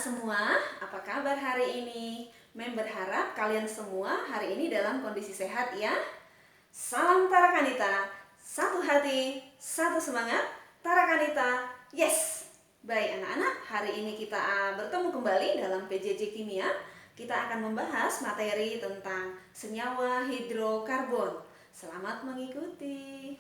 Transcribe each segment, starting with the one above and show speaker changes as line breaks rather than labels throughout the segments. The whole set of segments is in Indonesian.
semua, apa kabar hari ini? Berharap kalian semua hari ini dalam kondisi sehat ya. Salam Tarakanita, satu hati, satu semangat, Tarakanita, yes! Baik anak-anak, hari ini kita bertemu kembali dalam PJJ Kimia. Kita akan membahas materi tentang senyawa hidrokarbon. Selamat mengikuti.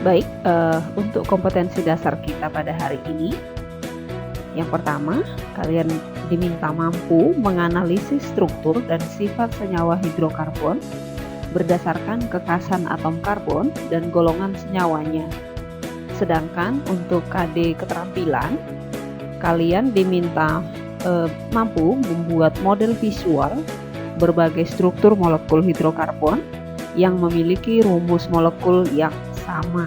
Baik, untuk kompetensi dasar kita pada hari ini, yang pertama, kalian diminta mampu menganalisis struktur dan sifat senyawa hidrokarbon berdasarkan kekhasan atom karbon dan golongan senyawanya. Sedangkan untuk KD keterampilan, kalian diminta mampu membuat model visual berbagai struktur molekul hidrokarbon yang memiliki rumus molekul yang sama.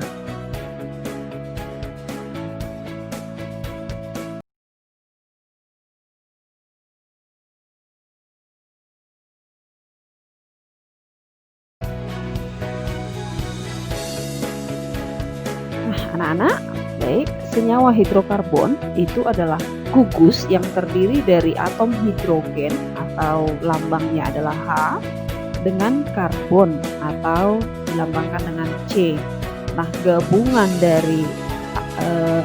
Nah, anak-anak, baik, senyawa hidrokarbon itu adalah gugus yang terdiri dari atom hidrogen atau lambangnya adalah H dengan karbon atau dilambangkan dengan C. Nah, gabungan dari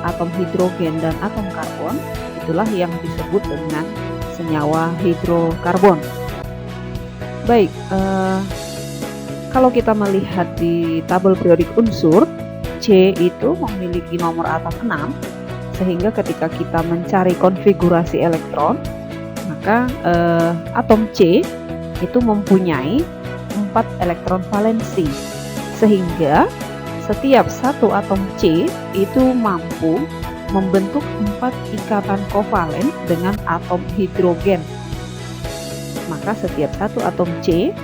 atom hidrogen dan atom karbon itulah yang disebut dengan senyawa hidrokarbon. Baik, kalau kita melihat di tabel periodik unsur, C itu memiliki nomor atom 6, sehingga ketika kita mencari konfigurasi elektron, maka atom C itu mempunyai 4 elektron valensi, sehingga setiap satu atom C itu mampu membentuk 4 ikatan kovalen dengan atom hidrogen. Maka setiap satu atom C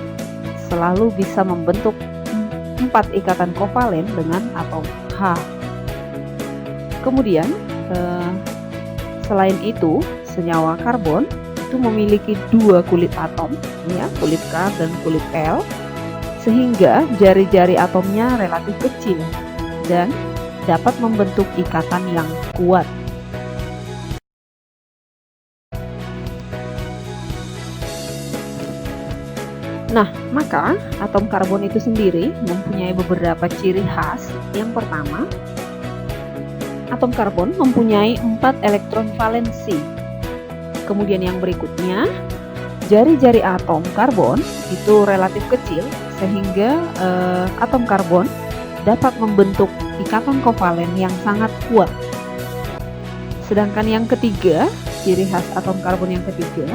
selalu bisa membentuk 4 ikatan kovalen dengan atom H. Kemudian selain itu, senyawa karbon itu memiliki 2 kulit atom, ya, kulit K dan kulit L, sehingga jari-jari atomnya relatif kecil dan dapat membentuk ikatan yang kuat. Nah, maka atom karbon itu sendiri mempunyai beberapa ciri khas. Yang pertama, atom karbon mempunyai 4 elektron valensi. Kemudian yang berikutnya, jari-jari atom karbon itu relatif kecil, sehingga atom karbon dapat membentuk ikatan kovalen yang sangat kuat. Sedangkan yang ketiga, ciri khas atom karbon yang ketiga,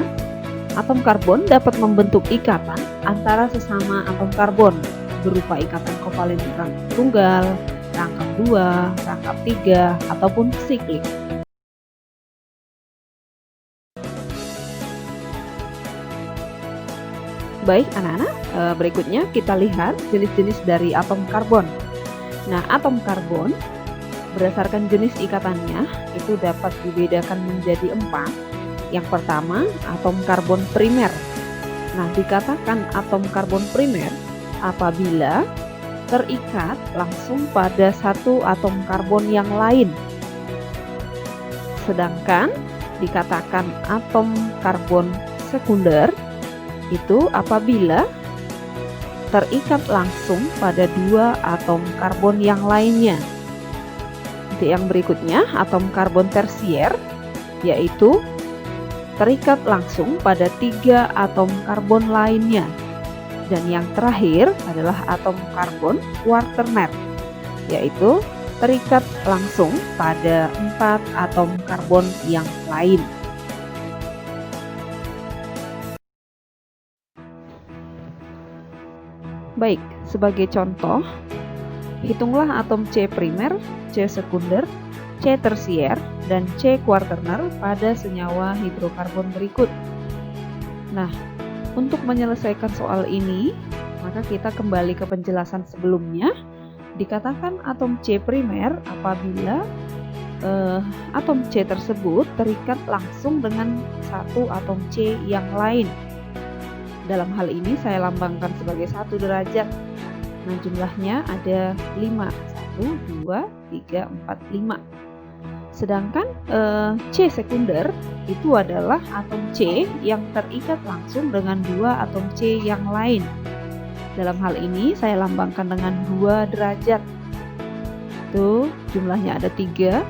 atom karbon dapat membentuk ikatan antara sesama atom karbon berupa ikatan kovalen rangkap tunggal, rangkap 2, rangkap 3, ataupun siklik. Baik anak-anak, berikutnya kita lihat jenis-jenis dari atom karbon. Nah, atom karbon berdasarkan jenis ikatannya itu dapat dibedakan menjadi 4. Yang pertama, atom karbon primer. Nah, dikatakan atom karbon primer apabila terikat langsung pada satu atom karbon yang lain. Sedangkan dikatakan atom karbon sekunder itu apabila terikat langsung pada 2 atom karbon yang lainnya. Untuk yang berikutnya, atom karbon tersier, yaitu terikat langsung pada 3 atom karbon lainnya. Dan yang terakhir adalah atom karbon quaterner, yaitu terikat langsung pada 4 atom karbon yang lain. Baik, sebagai contoh, hitunglah atom C primer, C sekunder, C tersier, dan C quaterner pada senyawa hidrokarbon berikut. Nah, untuk menyelesaikan soal ini, maka kita kembali ke penjelasan sebelumnya Dikatakan atom C primer apabila atom C tersebut terikat langsung dengan satu atom C yang lain. Dalam hal ini saya lambangkan sebagai 1 derajat. Nah, jumlahnya ada 5. 1, 2, 3, 4, 5. Sedangkan C sekunder itu adalah atom C yang terikat langsung dengan 2 atom C yang lain. Dalam hal ini saya lambangkan dengan 2 derajat. Tuh, jumlahnya ada 3.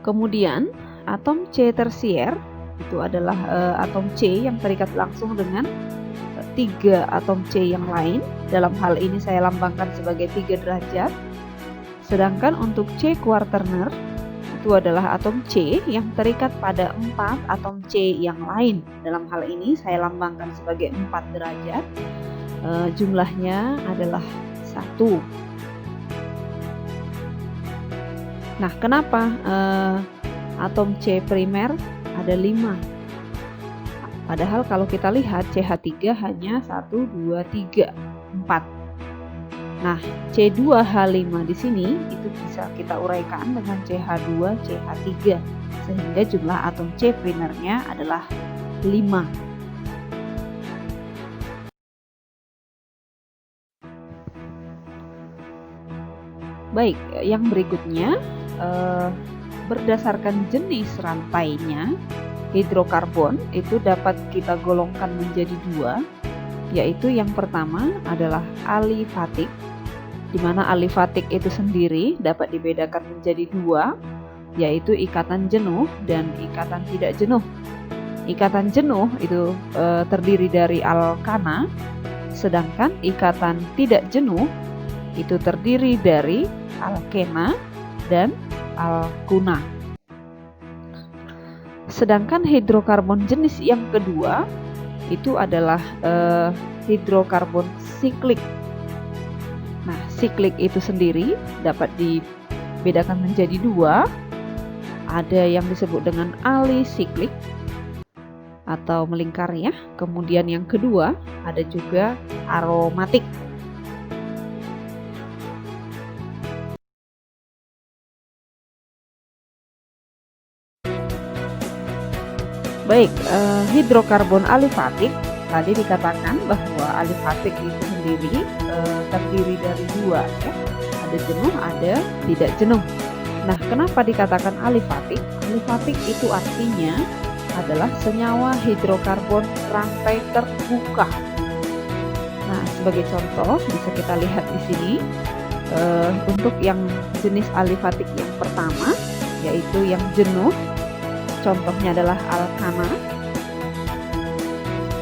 Kemudian atom C tersier itu adalah atom C yang terikat langsung dengan 3 atom C yang lain. Dalam hal ini saya lambangkan sebagai 3 derajat. Sedangkan untuk C quaterner itu adalah atom C yang terikat pada 4 atom C yang lain. Dalam hal ini saya lambangkan sebagai 4 derajat. Jumlahnya adalah 1. Nah, kenapa atom C primer ada 5? Padahal kalau kita lihat CH3 hanya 1, 2, 3, 4. Nah, C2H5 di sini itu bisa kita uraikan dengan CH2, CH3 sehingga jumlah atom C primernya adalah 5. Baik, yang berikutnya berdasarkan jenis rantainya, hidrokarbon itu dapat kita golongkan menjadi 2, yaitu yang pertama adalah alifatik, di mana alifatik itu sendiri dapat dibedakan menjadi 2, yaitu ikatan jenuh dan ikatan tidak jenuh. Ikatan jenuh itu terdiri dari alkana, sedangkan ikatan tidak jenuh itu terdiri dari alkena dan alkuna. Sedangkan hidrokarbon jenis yang kedua itu adalah hidrokarbon siklik. Nah, siklik itu sendiri dapat dibedakan menjadi 2. Ada yang disebut dengan alisiklik atau melingkar ya. Kemudian yang kedua ada juga aromatik. Baik, hidrokarbon alifatik tadi dikatakan bahwa alifatik itu sendiri terdiri dari 2 ya. Ada jenuh, ada tidak jenuh. Nah, kenapa dikatakan alifatik? Alifatik itu artinya adalah senyawa hidrokarbon rantai terbuka. Nah, sebagai contoh bisa kita lihat di sini untuk yang jenis alifatik yang pertama yaitu yang jenuh. Contohnya adalah alkana.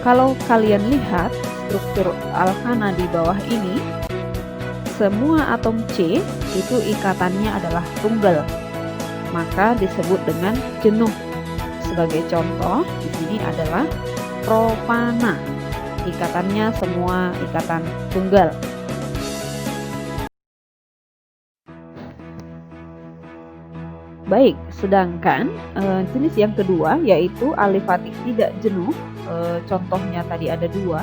Kalau kalian lihat struktur alkana di bawah ini, semua atom C itu ikatannya adalah tunggal, maka disebut dengan jenuh. Sebagai contoh di sini adalah propana, ikatannya semua ikatan tunggal. Baik, sedangkan jenis yang kedua yaitu alifatik tidak jenuh. Contohnya tadi ada 2,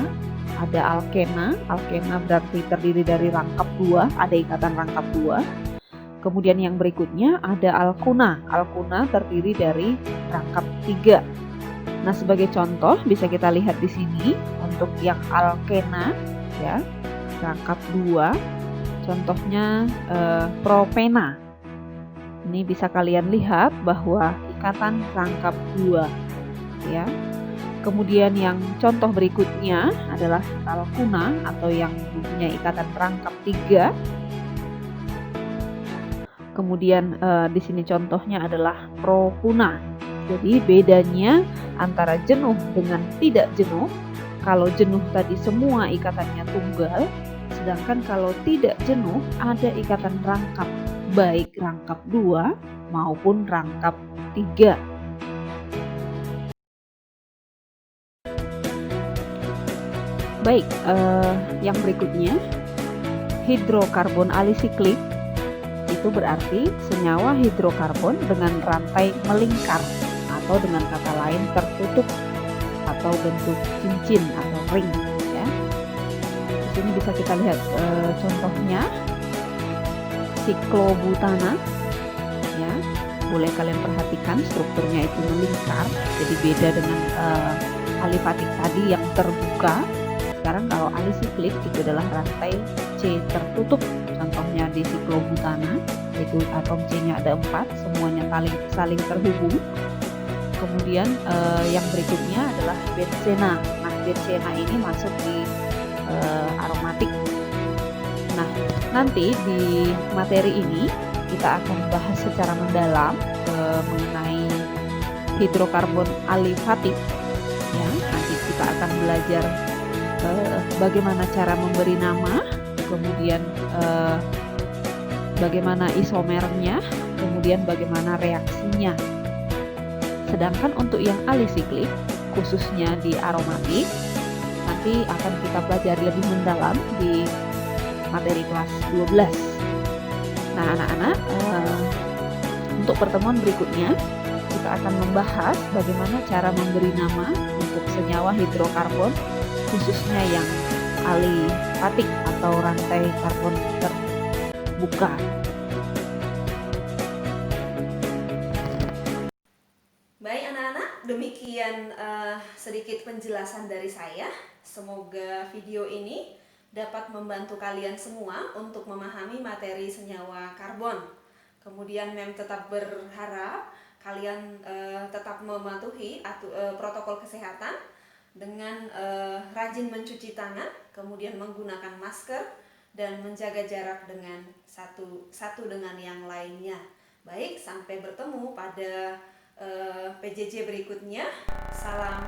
ada alkena. Alkena berarti terdiri dari rangkap 2, ada ikatan rangkap 2. Kemudian yang berikutnya ada alkuna. Alkuna terdiri dari rangkap 3. Nah, sebagai contoh bisa kita lihat di sini untuk yang alkena ya, rangkap 2. Contohnya propena. Ini bisa kalian lihat bahwa ikatan rangkap 2 ya. Kemudian yang contoh berikutnya adalah alkuna atau yang punya ikatan rangkap 3. Kemudian di sini contohnya adalah propuna. Jadi bedanya antara jenuh dengan tidak jenuh, kalau jenuh tadi semua ikatannya tunggal, sedangkan kalau tidak jenuh ada ikatan rangkap, baik rangkap 2 maupun rangkap 3. Baik, yang berikutnya hidrokarbon alisiklik itu berarti senyawa hidrokarbon dengan rantai melingkar atau dengan kata lain tertutup atau bentuk cincin atau ring ya. Di sini bisa kita lihat contohnya siklobutana ya. Boleh kalian perhatikan strukturnya itu melingkar, jadi beda dengan alifatik tadi yang terbuka. Sekarang kalau alisiklik itu adalah rantai C tertutup, contohnya di siklobutana, yaitu atom C-nya ada 4, semuanya saling terhubung. Kemudian yang berikutnya adalah benzena. Nah, benzena ini masuk di aromatik. Nah, nanti di materi ini kita akan bahas secara mendalam mengenai hidrokarbon alifatik ya. Nanti kita akan belajar bagaimana cara memberi nama, kemudian bagaimana isomernya, kemudian bagaimana reaksinya. Sedangkan untuk yang alisiklik, khususnya di aromatik, nanti akan kita pelajari lebih mendalam di materi kelas 12. Nah, anak-anak, untuk pertemuan berikutnya kita akan membahas bagaimana cara memberi nama untuk senyawa hidrokarbon, khususnya yang alifatik atau rantai karbon terbuka.
Baik anak-anak, demikian sedikit penjelasan dari saya. Semoga video ini dapat membantu kalian semua untuk memahami materi senyawa karbon. Kemudian Mem tetap berharap kalian tetap mematuhi protokol kesehatan dengan rajin mencuci tangan, kemudian menggunakan masker dan menjaga jarak dengan satu dengan yang lainnya. Baik, sampai bertemu pada PJJ berikutnya. Salam